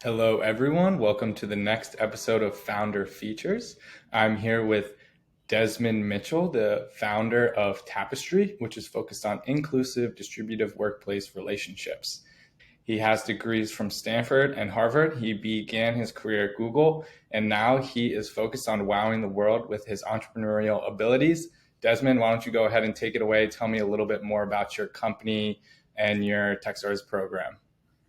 Hello, everyone. Welcome to the next episode of Founder Features. I'm here with Desmond Mitchell, the founder of Tapestree, which is focused on inclusive distributive workplace relationships. He has degrees from Stanford and Harvard. He began his career at Google, and now he is focused on wowing the world with his entrepreneurial abilities. Desmond, why don't you go ahead and take it away? Tell me a little bit more about your company and your Techstars program.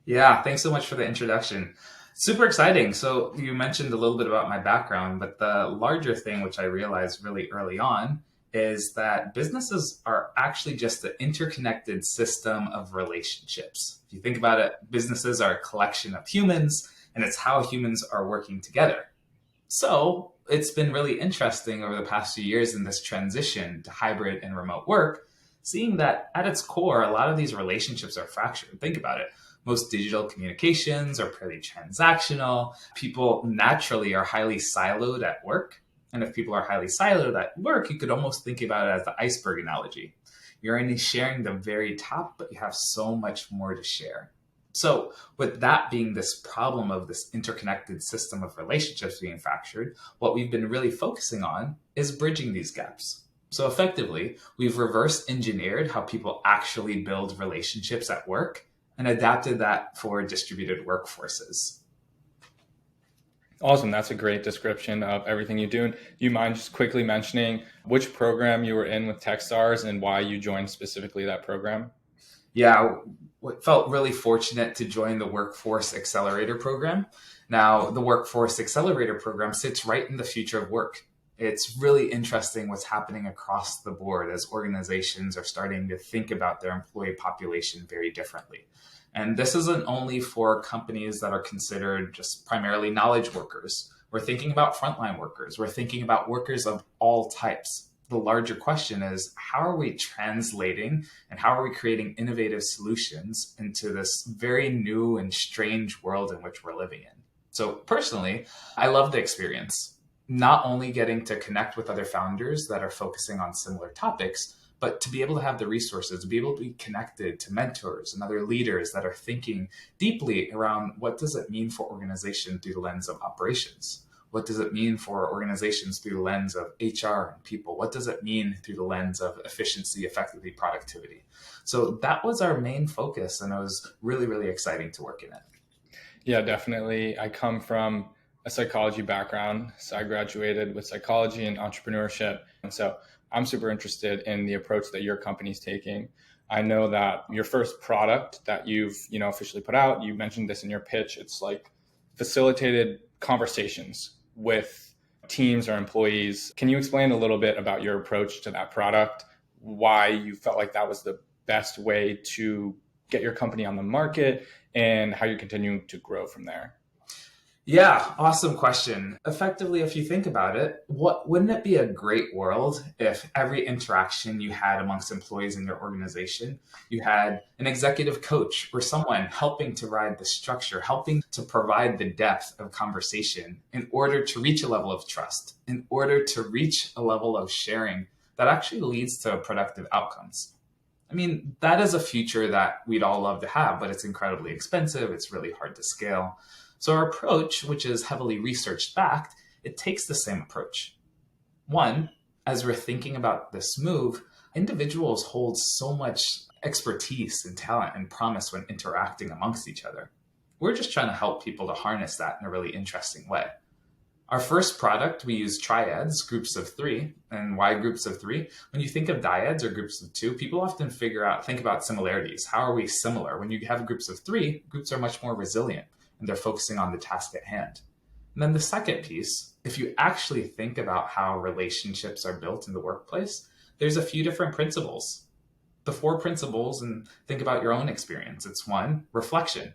Yeah, thanks so much for the introduction. Super exciting. So, you mentioned a little bit about my background, but the larger thing, which I realized really early on, is that businesses are actually just an interconnected system of relationships. If you think about it, businesses are a collection of humans, and it's how humans are working together. So, it's been really interesting over the past few years in this transition to hybrid and remote work, seeing that at its core, a lot of these relationships are fractured. Think about it. Most digital communications are pretty transactional. People naturally are highly siloed at work. And if people are highly siloed at work, you could almost think about it as the iceberg analogy. You're only sharing the very top, but you have so much more to share. So, with that being this problem of this interconnected system of relationships being fractured, what we've been really focusing on is bridging these gaps. So, effectively, we've reverse engineered how people actually build relationships at work and adapted that for distributed workforces. Awesome. That's a great description of everything you do. Do you mind just quickly mentioning which program you were in with Techstars and why you joined specifically that program? Yeah, felt really fortunate to join the Workforce Accelerator program. Now, the Workforce Accelerator program sits right in the future of work. It's really interesting what's happening across the board as organizations are starting to think about their employee population very differently. And this isn't only for companies that are considered just primarily knowledge workers. We're thinking about frontline workers. We're thinking about workers of all types. The larger question is, how are we translating and how are we creating innovative solutions into this very new and strange world in which we're living in? So personally, I love the experience. Not only getting to connect with other founders that are focusing on similar topics, but to be able to have the resources, to be able to be connected to mentors and other leaders that are thinking deeply around what does it mean for organization through the lens of operations? What does it mean for organizations through the lens of HR and people? What does it mean through the lens of efficiency, effectively, productivity? So that was our main focus, and it was really, really exciting to work in it. Yeah, definitely. I come from a psychology background. So I graduated with psychology and entrepreneurship. And so I'm super interested in the approach that your company's taking. I know that your first product that you've, officially put out, you mentioned this in your pitch, it's like facilitated conversations with teams or employees. Can you explain a little bit about your approach to that product, why you felt like that was the best way to get your company on the market, and how you're continuing to grow from there? Yeah, awesome question. Effectively, if you think about it, wouldn't it be a great world if every interaction you had amongst employees in your organization, you had an executive coach or someone helping to ride the structure, helping to provide the depth of conversation in order to reach a level of trust, in order to reach a level of sharing that actually leads to productive outcomes. I mean, that is a future that we'd all love to have, but it's incredibly expensive. It's really hard to scale. So our approach, which is heavily research backed, it takes the same approach. One, as we're thinking about this move, individuals hold so much expertise and talent and promise when interacting amongst each other. We're just trying to help people to harness that in a really interesting way. Our first product, we use triads, groups of three. And why groups of three? When you think of dyads or groups of two, people often think about similarities. How are we similar? When you have groups of three, groups are much more resilient and they're focusing on the task at hand. And then the second piece, if you actually think about how relationships are built in the workplace, there's a few different principles. The four principles, and think about your own experience. It's one, reflection.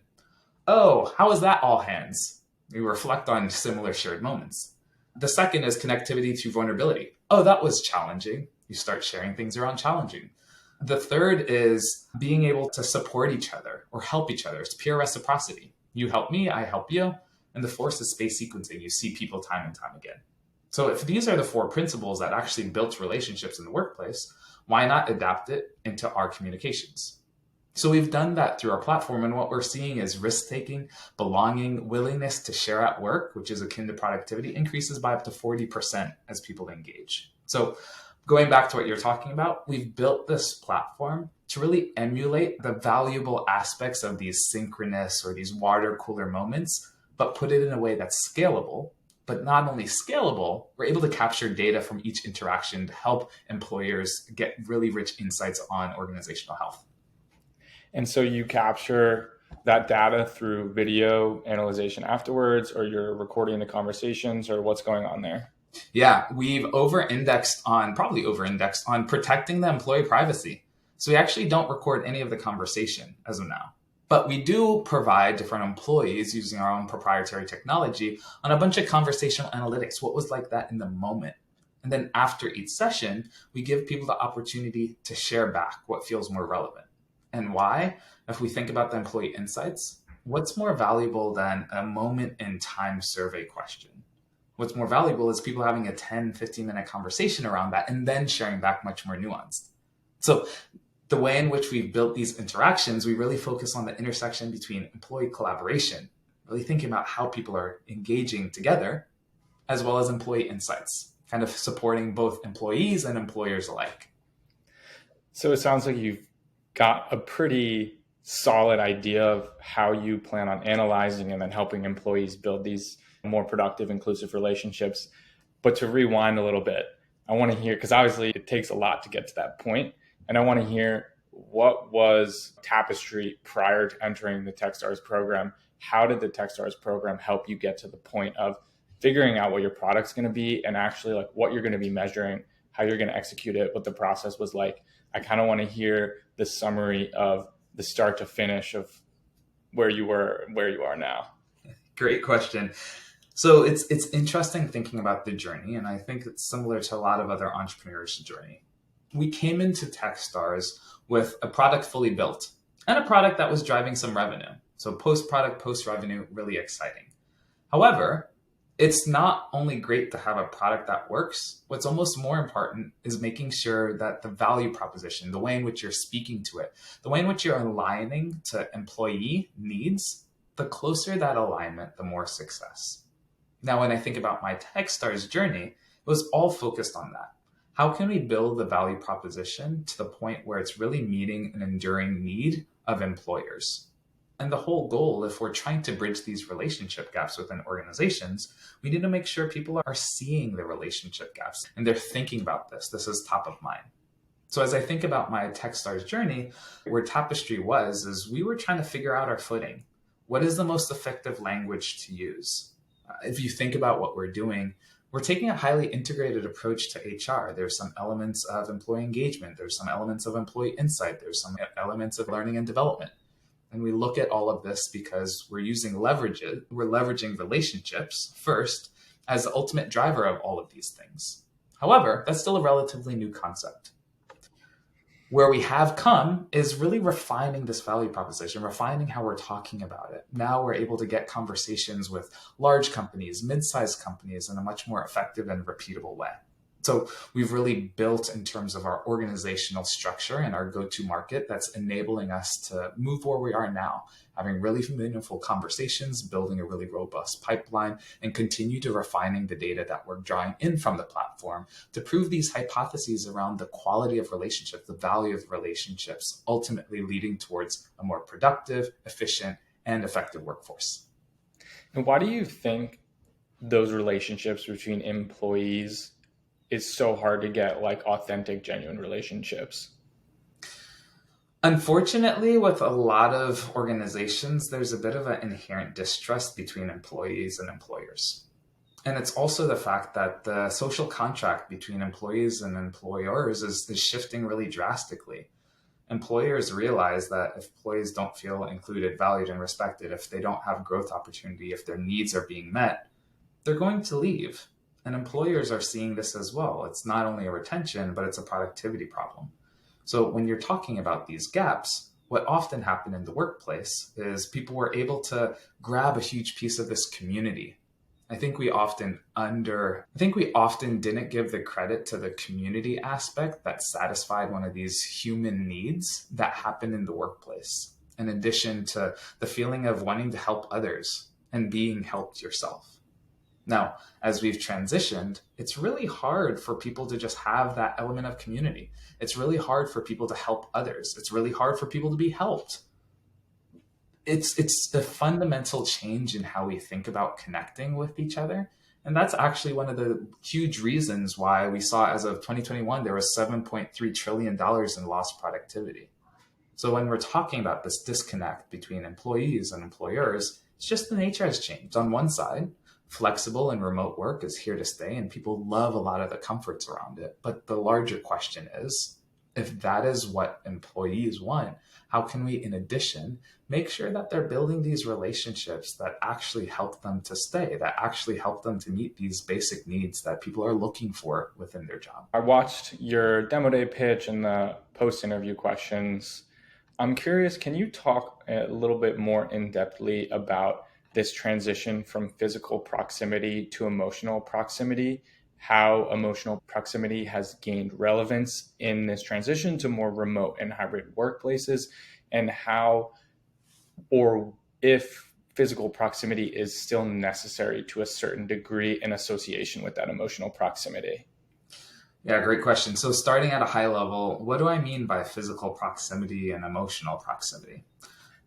Oh, how was that all hands? You reflect on similar shared moments. The second is connectivity through vulnerability. Oh, that was challenging. You start sharing things around challenging. The third is being able to support each other or help each other. It's peer reciprocity. You help me, I help you. And the fourth is space sequencing. You see people time and time again. So if these are the four principles that actually built relationships in the workplace, why not adapt it into our communications? So we've done that through our platform, and what we're seeing is risk-taking, belonging, willingness to share at work, which is akin to productivity, increases by up to 40% as people engage. So going back to what you're talking about, we've built this platform to really emulate the valuable aspects of these synchronous or these water cooler moments, but put it in a way that's scalable. But not only scalable, we're able to capture data from each interaction to help employers get really rich insights on organizational health. And so you capture that data through video analyzation afterwards, or you're recording the conversations, or what's going on there? Yeah, we've probably over indexed on protecting the employee privacy. So we actually don't record any of the conversation as of now. But we do provide different employees using our own proprietary technology on a bunch of conversational analytics. What was like that in the moment? And then after each session, we give people the opportunity to share back what feels more relevant. And why? If we think about the employee insights, what's more valuable than a moment in time survey question? What's more valuable is people having a 10, 15-minute conversation around that and then sharing back much more nuanced. So the way in which we've built these interactions, we really focus on the intersection between employee collaboration, really thinking about how people are engaging together, as well as employee insights, kind of supporting both employees and employers alike. So it sounds like you've got a pretty solid idea of how you plan on analyzing and then helping employees build these more productive, inclusive relationships. But to rewind a little bit, I want to hear, because obviously it takes a lot to get to that point, and I want to hear, what was Tapestree prior to entering the Techstars program? How did the Techstars program help you get to the point of figuring out what your product's going to be and actually like what you're going to be measuring, how you're going to execute it, what the process was like? I kind of want to hear the summary of the start to finish of where you were and where you are now. Great question. So it's interesting thinking about the journey, and I think it's similar to a lot of other entrepreneurs' journey. We came into Techstars with a product fully built and a product that was driving some revenue. So post-product, post-revenue, really exciting. However, it's not only great to have a product that works. What's almost more important is making sure that the value proposition, the way in which you're speaking to it, the way in which you're aligning to employee needs, the closer that alignment, the more success. Now, when I think about my Techstars journey, it was all focused on that. How can we build the value proposition to the point where it's really meeting an enduring need of employers? And the whole goal, if we're trying to bridge these relationship gaps within organizations, we need to make sure people are seeing the relationship gaps and they're thinking about this. This is top of mind. So as I think about my Techstars journey, where Tapestree was, is we were trying to figure out our footing. What is the most effective language to use? If you think about what we're doing, we're taking a highly integrated approach to HR. There's some elements of employee engagement. There's some elements of employee insight. There's some elements of learning and development. And we look at all of this because we're leveraging relationships first as the ultimate driver of all of these things. However, that's still a relatively new concept. Where we have come is really refining this value proposition, refining how we're talking about it. Now we're able to get conversations with large companies, mid-sized companies in a much more effective and repeatable way. So we've really built in terms of our organizational structure and our go-to market that's enabling us to move where we are now, having really meaningful conversations, building a really robust pipeline, and continue to refining the data that we're drawing in from the platform to prove these hypotheses around the quality of relationships, the value of relationships, ultimately leading towards a more productive, efficient, and effective workforce. And why do you think those relationships between employees is so hard to get, like authentic, genuine relationships? Unfortunately, with a lot of organizations, there's a bit of an inherent distrust between employees and employers. And it's also the fact that the social contract between employees and employers is shifting really drastically. Employers realize that if employees don't feel included, valued, and respected, if they don't have growth opportunity, if their needs are being met, they're going to leave. And employers are seeing this as well. It's not only a retention, but it's a productivity problem. So when you're talking about these gaps, what often happened in the workplace is people were able to grab a huge piece of this community I think we often didn't give the credit to the community aspect that satisfied one of these human needs that happen in the workplace, in addition to the feeling of wanting to help others and being helped yourself. Now, as we've transitioned, it's really hard for people to just have that element of community. It's really hard for people to help others. It's really hard for people to be helped. It's a fundamental change in how we think about connecting with each other. And that's actually one of the huge reasons why we saw, as of 2021, there was $7.3 trillion in lost productivity. So when we're talking about this disconnect between employees and employers, it's just the nature has changed. On one side, flexible and remote work is here to stay, and people love a lot of the comforts around it. But the larger question is, if that is what employees want, how can we, in addition, make sure that they're building these relationships that actually help them to stay, that actually help them to meet these basic needs that people are looking for within their job? I watched your demo day pitch and the post interview questions. I'm curious, can you talk a little bit more in depthly about this transition from physical proximity to emotional proximity, how emotional proximity has gained relevance in this transition to more remote and hybrid workplaces, and how or if physical proximity is still necessary to a certain degree in association with that emotional proximity? Yeah, great question. So, starting at a high level, what do I mean by physical proximity and emotional proximity?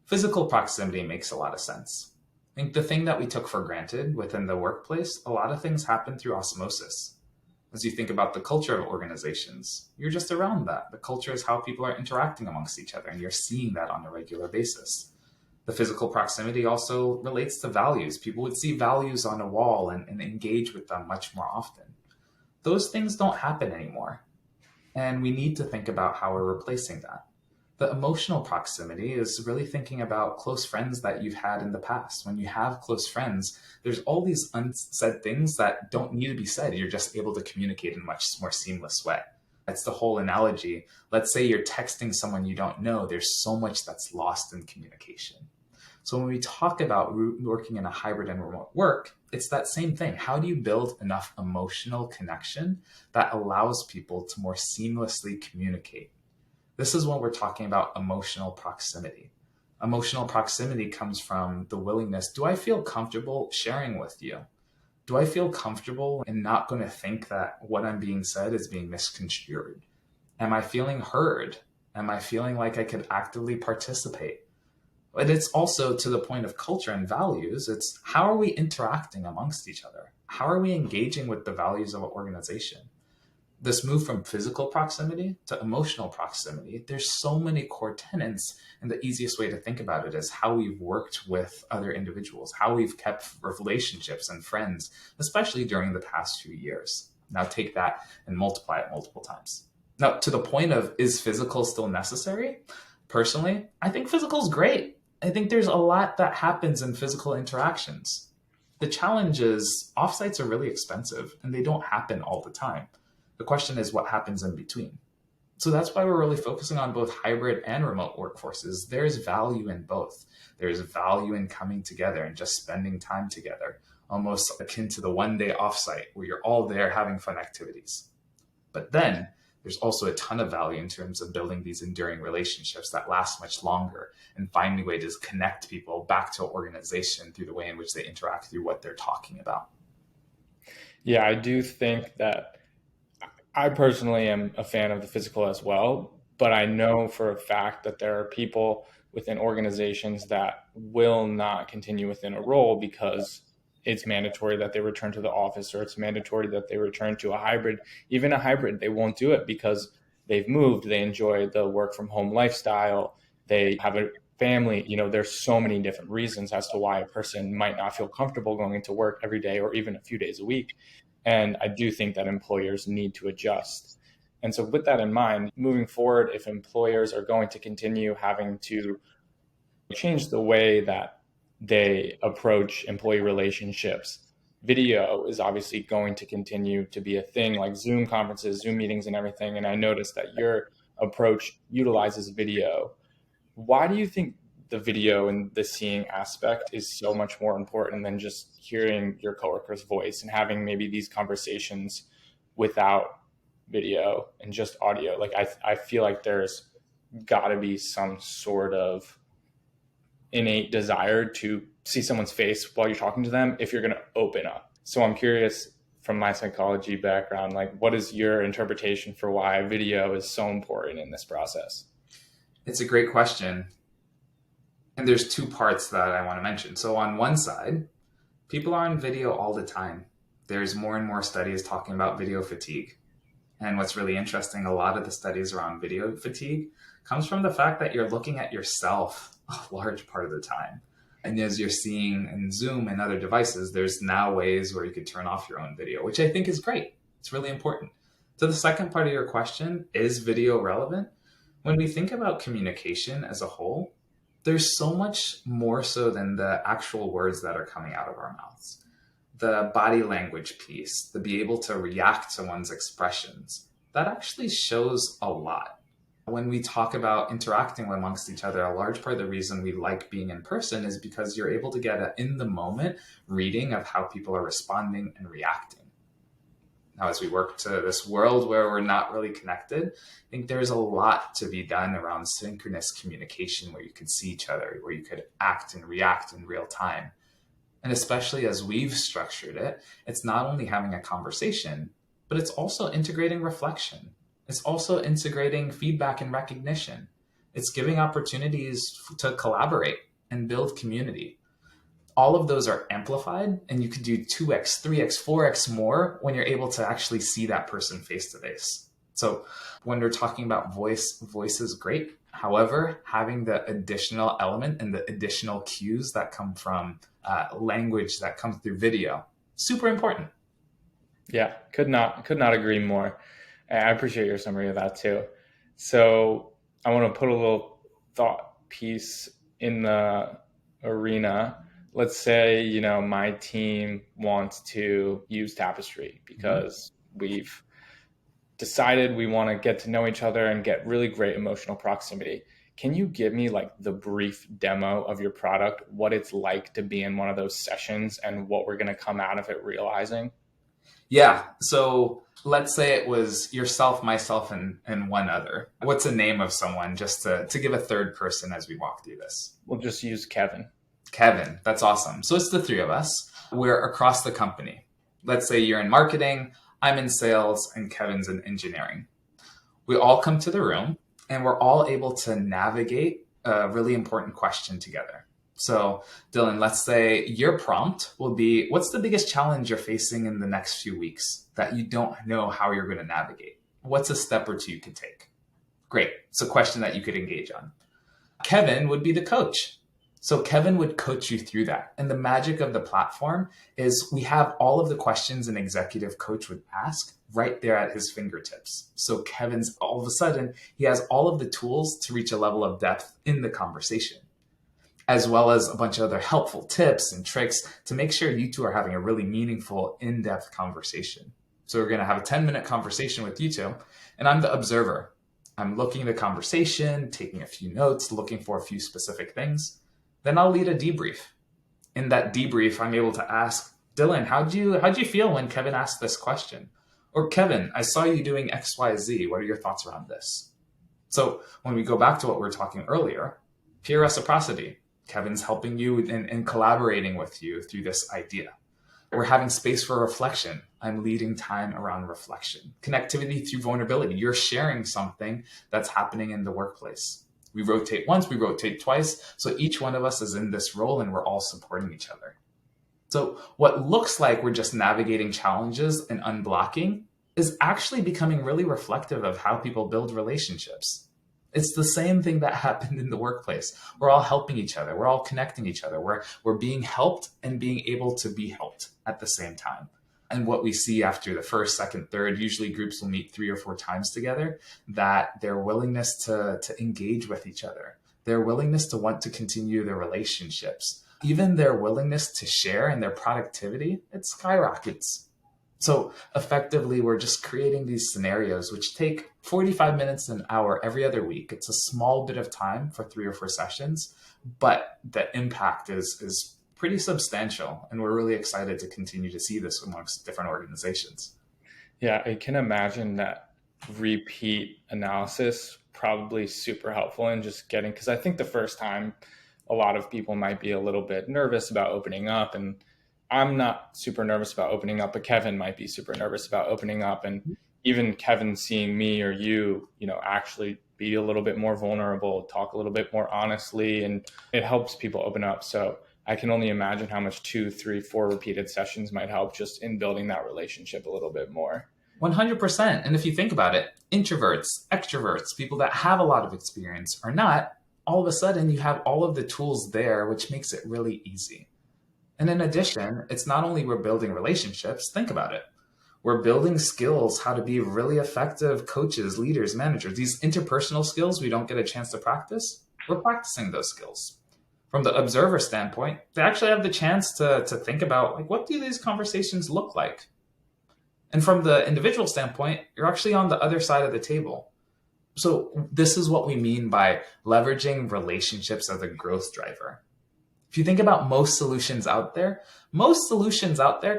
Physical proximity makes a lot of sense. I think the thing that we took for granted within the workplace, a lot of things happen through osmosis. As you think about the culture of organizations, you're just around that. The culture is how people are interacting amongst each other, and you're seeing that on a regular basis. The physical proximity also relates to values. People would see values on a wall and engage with them much more often. Those things don't happen anymore. And we need to think about how we're replacing that. The emotional proximity is really thinking about close friends that you've had in the past. When you have close friends, there's all these unsaid things that don't need to be said. You're just able to communicate in a much more seamless way. That's the whole analogy. Let's say you're texting someone you don't know. There's so much that's lost in communication. So when we talk about working in a hybrid and remote work, it's that same thing. How do you build enough emotional connection that allows people to more seamlessly communicate? This is when we're talking about emotional proximity. Emotional proximity comes from the willingness. Do I feel comfortable sharing with you? Do I feel comfortable and not going to think that what I'm being said is being misconstrued? Am I feeling heard? Am I feeling like I could actively participate? But it's also to the point of culture and values. It's how are we interacting amongst each other? How are we engaging with the values of an organization? This move from physical proximity to emotional proximity, there's so many core tenets. And the easiest way to think about it is how we've worked with other individuals, how we've kept relationships and friends, especially during the past few years. Now take that and multiply it multiple times. Now, to the point of, is physical still necessary? Personally, I think physical is great. I think there's a lot that happens in physical interactions. The challenge is offsites are really expensive and they don't happen all the time. The question is what happens in between. So that's why we're really focusing on both hybrid and remote workforces. There's value in both. There's value in coming together and just spending time together, almost akin to the one-day offsite where you're all there having fun activities. But then there's also a ton of value in terms of building these enduring relationships that last much longer and finding ways to connect people back to an organization through the way in which they interact through what they're talking about. Yeah, I do think that I personally am a fan of the physical as well, but I know for a fact that there are people within organizations that will not continue within a role because it's mandatory that they return to the office, or it's mandatory that they return to a hybrid. Even a hybrid, they won't do it because they've moved, they enjoy the work from home lifestyle, they have a family. There's so many different reasons as to why a person might not feel comfortable going into work every day or even a few days a week. And I do think that employers need to adjust. And so with that in mind, moving forward, if employers are going to continue having to change the way that they approach employee relationships, video is obviously going to continue to be a thing, like Zoom conferences, Zoom meetings and everything. And I noticed that your approach utilizes video. Why do you think the video and the seeing aspect is so much more important than just hearing your coworker's voice and having maybe these conversations without video and just audio. Like I feel like there's got to be some sort of innate desire to see someone's face while you're talking to them if you're going to open up. So I'm curious, from my psychology background, like what is your interpretation for why video is so important in this process? It's a great question. And there's two parts that I want to mention. So on one side, people are on video all the time. There's more and more studies talking about video fatigue. And what's really interesting, a lot of the studies around video fatigue comes from the fact that you're looking at yourself a large part of the time. And as you're seeing in Zoom and other devices, there's now ways where you could turn off your own video, which I think is great. It's really important. So the second part of your question, is video relevant? When we think about communication as a whole, there's so much more so than the actual words that are coming out of our mouths. The body language piece, to be able to react to one's expressions, that actually shows a lot. When we talk about interacting amongst each other, a large part of the reason we like being in person is because you're able to get an in-the-moment reading of how people are responding and reacting. Now, as we work to this world where we're not really connected, I think there's a lot to be done around synchronous communication where you could see each other, where you could act and react in real time. And especially as we've structured it, it's not only having a conversation, but it's also integrating reflection. It's also integrating feedback and recognition. It's giving opportunities to collaborate and build community. All of those are amplified, and you could do 2x, 3x, 4x more when you're able to actually see that person face to face. So when we're talking about voice is great. However, having the additional element and the additional cues that come from language that comes through video, super important. Yeah, could not agree more. I appreciate your summary of that too. So I want to put a little thought piece in the arena. Let's say, my team wants to use Tapestree because we've decided we want to get to know each other and get really great emotional proximity. Can you give me like the brief demo of your product, what it's like to be in one of those sessions and what we're going to come out of it realizing? Yeah. So let's say it was yourself, myself, and one other. What's the name of someone just to give a third person as we walk through this? We'll just use Kevin. Kevin, that's awesome. So it's the three of us. We're across the company. Let's say you're in marketing, I'm in sales, and Kevin's in engineering. We all come to the room and we're all able to navigate a really important question together. So Dylan, let's say your prompt will be, what's the biggest challenge you're facing in the next few weeks that you don't know how you're going to navigate? What's a step or two you could take? Great. It's a question that you could engage on. Kevin would be the coach. So Kevin would coach you through that. And the magic of the platform is we have all of the questions an executive coach would ask right there at his fingertips. So Kevin's all of a sudden, he has all of the tools to reach a level of depth in the conversation, as well as a bunch of other helpful tips and tricks to make sure you two are having a really meaningful, in-depth conversation. So we're going to have a 10-minute conversation with you two, and I'm the observer. I'm looking at the conversation, taking a few notes, looking for a few specific things. Then I'll lead a debrief. In that debrief, I'm able to ask, Dylan, how'd you feel when Kevin asked this question? Or Kevin, I saw you doing X, Y, Z. What are your thoughts around this? So when we go back to what we were talking earlier, peer reciprocity. Kevin's helping you and collaborating with you through this idea. We're having space for reflection. I'm leading time around reflection. Connectivity through vulnerability. You're sharing something that's happening in the workplace. We rotate once, we rotate twice. So each one of us is in this role and we're all supporting each other. So what looks like we're just navigating challenges and unblocking is actually becoming really reflective of how people build relationships. It's the same thing that happened in the workplace. We're all helping each other. We're all connecting each other. We're being helped and being able to be helped at the same time. And what we see after the first, second, third, usually groups will meet 3 or 4 times together, that their willingness to engage with each other, their willingness to want to continue their relationships, even their willingness to share and their productivity, it skyrockets. So effectively, we're just creating these scenarios which take 45 minutes, an hour every other week. It's a small bit of time for 3 or 4 sessions, but the impact is pretty substantial. And we're really excited to continue to see this amongst different organizations. Yeah, I can imagine that repeat analysis probably super helpful in just getting, because I think the first time a lot of people might be a little bit nervous about opening up. And I'm not super nervous about opening up, but Kevin might be super nervous about opening up. And even Kevin seeing me or you, actually be a little bit more vulnerable, talk a little bit more honestly, and it helps people open up. So I can only imagine how much 2, 3, 4 repeated sessions might help just in building that relationship a little bit more. 100%. And if you think about it, introverts, extroverts, people that have a lot of experience or not, all of a sudden you have all of the tools there, which makes it really easy. And in addition, it's not only we're building relationships, think about it. We're building skills, how to be really effective coaches, leaders, managers. These interpersonal skills we don't get a chance to practice, we're practicing those skills. From the observer standpoint, they actually have the chance to think about, like, what do these conversations look like? And from the individual standpoint, you're actually on the other side of the table. So this is what we mean by leveraging relationships as a growth driver. If you think about most solutions out there,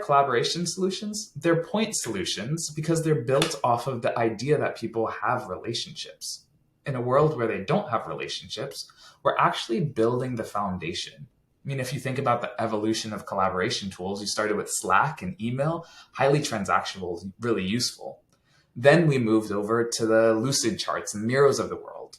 collaboration solutions, they're point solutions because they're built off of the idea that people have relationships. In a world where they don't have relationships, we're actually building the foundation. I mean, if you think about the evolution of collaboration tools, you started with Slack and email, highly transactional, really useful. Then we moved over to the Lucid charts and Miros of the world.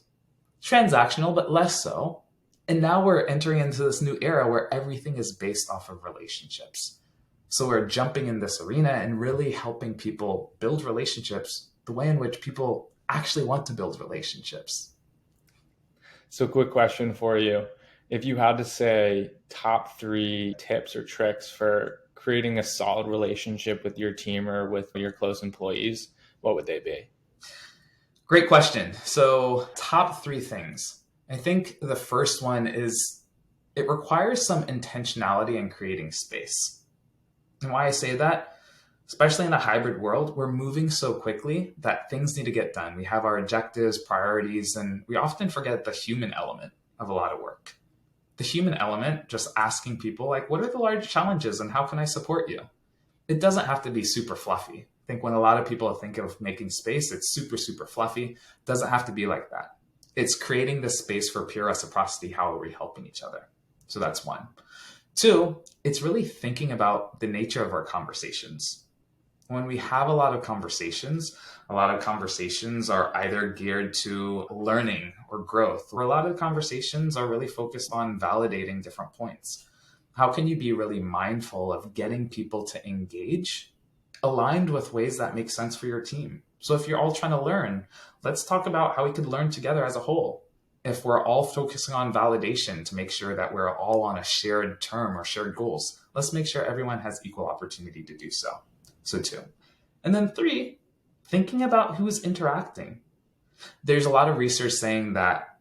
Transactional, but less so. And now we're entering into this new era where everything is based off of relationships. So we're jumping in this arena and really helping people build relationships the way in which people actually want to build relationships. So quick question for you. If you had to say top 3 tips or tricks for creating a solid relationship with your team or with your close employees, what would they be? Great question. So top 3 things. I think the first one is it requires some intentionality in creating space. And why I say that, especially in a hybrid world, we're moving so quickly that things need to get done. We have our objectives, priorities, and we often forget the human element of a lot of work. The human element, just asking people, like, what are the large challenges and how can I support you? It doesn't have to be super fluffy. I think when a lot of people think of making space, it's super, super fluffy. It doesn't have to be like that. It's creating the space for pure reciprocity. How are we helping each other? So that's 1. 2, it's really thinking about the nature of our conversations. When we have a lot of conversations are either geared to learning or growth, or a lot of conversations are really focused on validating different points. How can you be really mindful of getting people to engage aligned with ways that make sense for your team? So if you're all trying to learn, let's talk about how we could learn together as a whole. If we're all focusing on validation to make sure that we're all on a shared term or shared goals, let's make sure everyone has equal opportunity to do so. So 2. And then 3, thinking about who's interacting. There's a lot of research saying that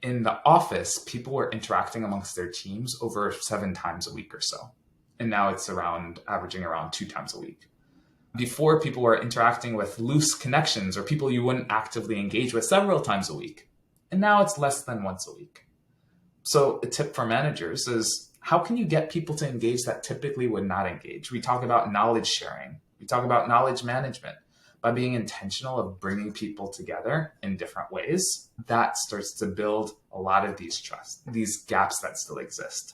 in the office, people were interacting amongst their teams over 7 times a week or so. And now it's averaging around 2 times a week. Before, people were interacting with loose connections or people you wouldn't actively engage with several times a week. And now it's less than once a week. So a tip for managers is, how can you get people to engage that typically would not engage? We talk about knowledge sharing. We talk about knowledge management. By being intentional of bringing people together in different ways, that starts to build a lot of these gaps that still exist.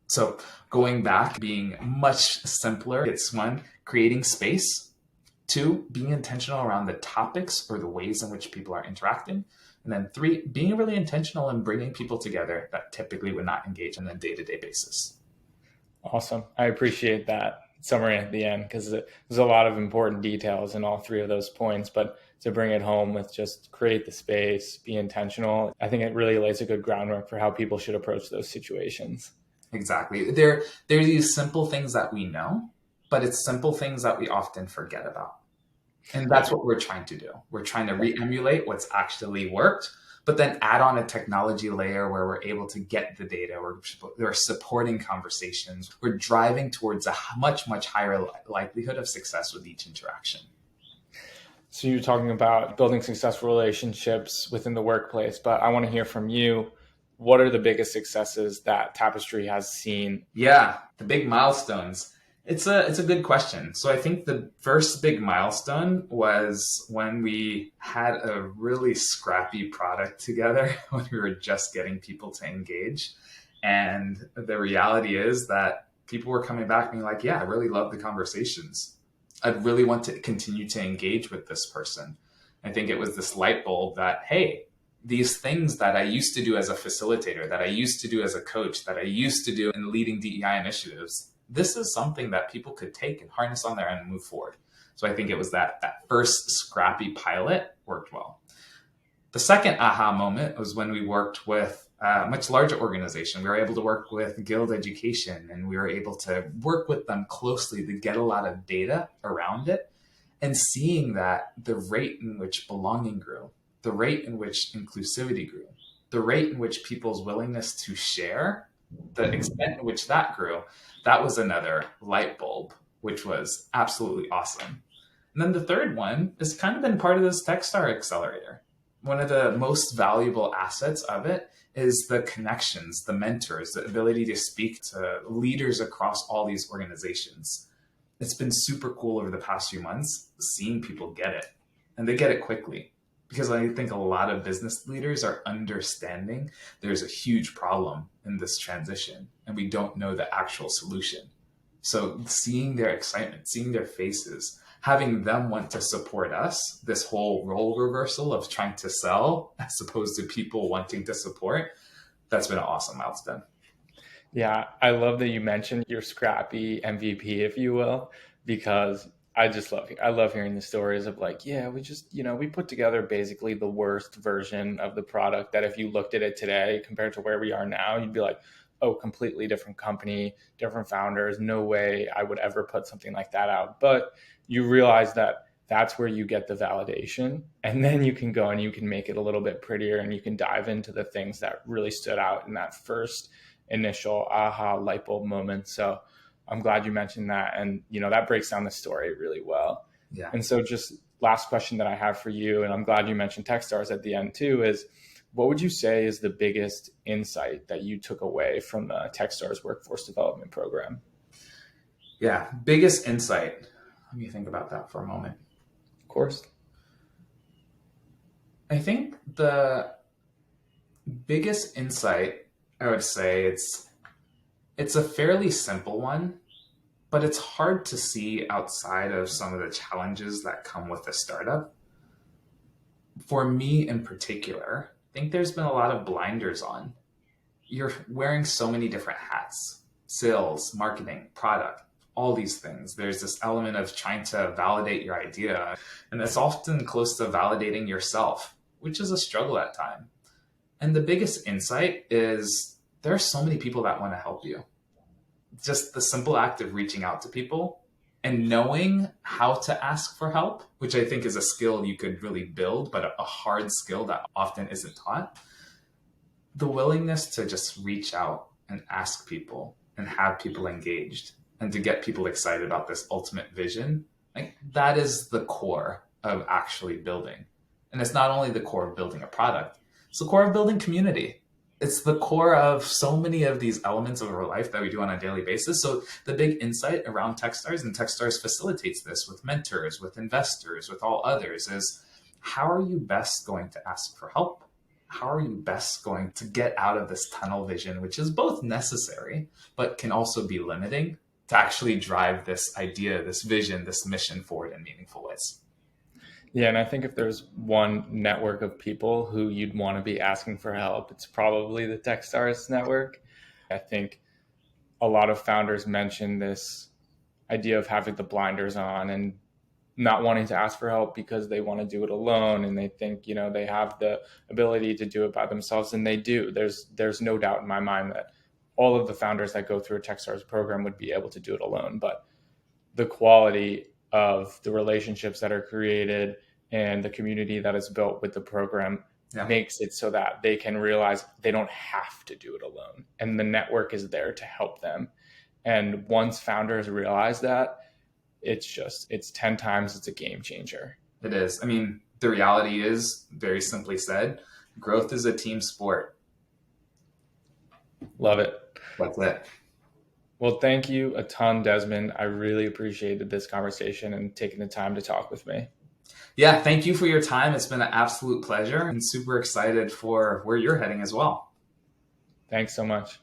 So going back, being much simpler, it's 1, creating space. 2, being intentional around the topics or the ways in which people are interacting. And then 3, being really intentional in bringing people together that typically would not engage on a day-to-day basis. Awesome. I appreciate that summary at the end because there's a lot of important details in all 3 of those points, but to bring it home with just create the space, be intentional, I think it really lays a good groundwork for how people should approach those situations. Exactly. There are these simple things that we know, but it's simple things that we often forget about. And that's what we're trying to do. We're trying to re-emulate what's actually worked but then add on a technology layer where we're able to get the data, we're supporting conversations, we're driving towards a much, much higher likelihood of success with each interaction. So you're talking about building successful relationships within the workplace, but I want to hear from you. What are the biggest successes that Tapestree has seen? Yeah, the big milestones. It's a good question. So I think the first big milestone was when we had a really scrappy product together when we were just getting people to engage. And the reality is that people were coming back being like, yeah, I really love the conversations. I'd really want to continue to engage with this person. I think it was this light bulb that, hey, these things that I used to do as a facilitator, that I used to do as a coach, that I used to do in leading DEI initiatives, this is something that people could take and harness on their own and move forward. So I think it was that first scrappy pilot worked well. The second aha moment was when we worked with a much larger organization. We were able to work with Guild Education, and we were able to work with them closely to get a lot of data around it, and seeing that the rate in which belonging grew, the rate in which inclusivity grew, the rate in which people's willingness to share, the extent in which that grew, that was another light bulb, which was absolutely awesome. And then the third one has kind of been part of this Techstar accelerator. One of the most valuable assets of it is the connections, the mentors, the ability to speak to leaders across all these organizations. It's been super cool over the past few months seeing people get it, and they get it quickly. Because I think a lot of business leaders are understanding there's a huge problem in this transition and we don't know the actual solution. So seeing their excitement, seeing their faces, having them want to support us, this whole role reversal of trying to sell as opposed to people wanting to support, that's been an awesome milestone. Yeah, I love that you mentioned your scrappy MVP, if you will, because I love hearing the stories of like, yeah, we just, we put together basically the worst version of the product that if you looked at it today compared to where we are now, you'd be like, oh, completely different company, different founders. No way I would ever put something like that out. But you realize that that's where you get the validation. And then you can go and you can make it a little bit prettier and you can dive into the things that really stood out in that first initial aha light bulb moment. So I'm glad you mentioned that. And, that breaks down the story really well. Yeah. And so just last question that I have for you, and I'm glad you mentioned Techstars at the end too, is what would you say is the biggest insight that you took away from the Techstars Workforce Development Program? Yeah, biggest insight. Let me think about that for a moment. Of course. I think the biggest insight, I would say it's a fairly simple one, but it's hard to see outside of some of the challenges that come with a startup. For me in particular, I think there's been a lot of blinders on. You're wearing so many different hats: sales, marketing, product, all these things. There's this element of trying to validate your idea, and it's often close to validating yourself, which is a struggle at times. And the biggest insight is there are so many people that want to help you. Just the simple act of reaching out to people and knowing how to ask for help, which I think is a skill you could really build, but a hard skill that often isn't taught. The willingness to just reach out and ask people and have people engaged and to get people excited about this ultimate vision, like that is the core of actually building. And it's not only the core of building a product, it's the core of building community. It's the core of so many of these elements of our life that we do on a daily basis. So the big insight around Techstars, and Techstars facilitates this with mentors, with investors, with all others, is how are you best going to ask for help? How are you best going to get out of this tunnel vision, which is both necessary, but can also be limiting to actually drive this idea, this vision, this mission forward in meaningful ways? Yeah, and I think if there's one network of people who you'd want to be asking for help, it's probably the Techstars network. I think a lot of founders mention this idea of having the blinders on and not wanting to ask for help because they want to do it alone and they think, they have the ability to do it by themselves, and they do. There's no doubt in my mind that all of the founders that go through a Techstars program would be able to do it alone, but the quality of the relationships that are created and the community that is built with the program Yeah. makes it so that they can realize they don't have to do it alone. And the network is there to help them. And once founders realize that, it's 10 times, it's a game changer. It is. I mean, the reality is, very simply said, growth is a team sport. Love it. That's it. Well, thank you a ton, Desmond. I really appreciated this conversation and taking the time to talk with me. Yeah, thank you for your time. It's been an absolute pleasure and super excited for where you're heading as well. Thanks so much.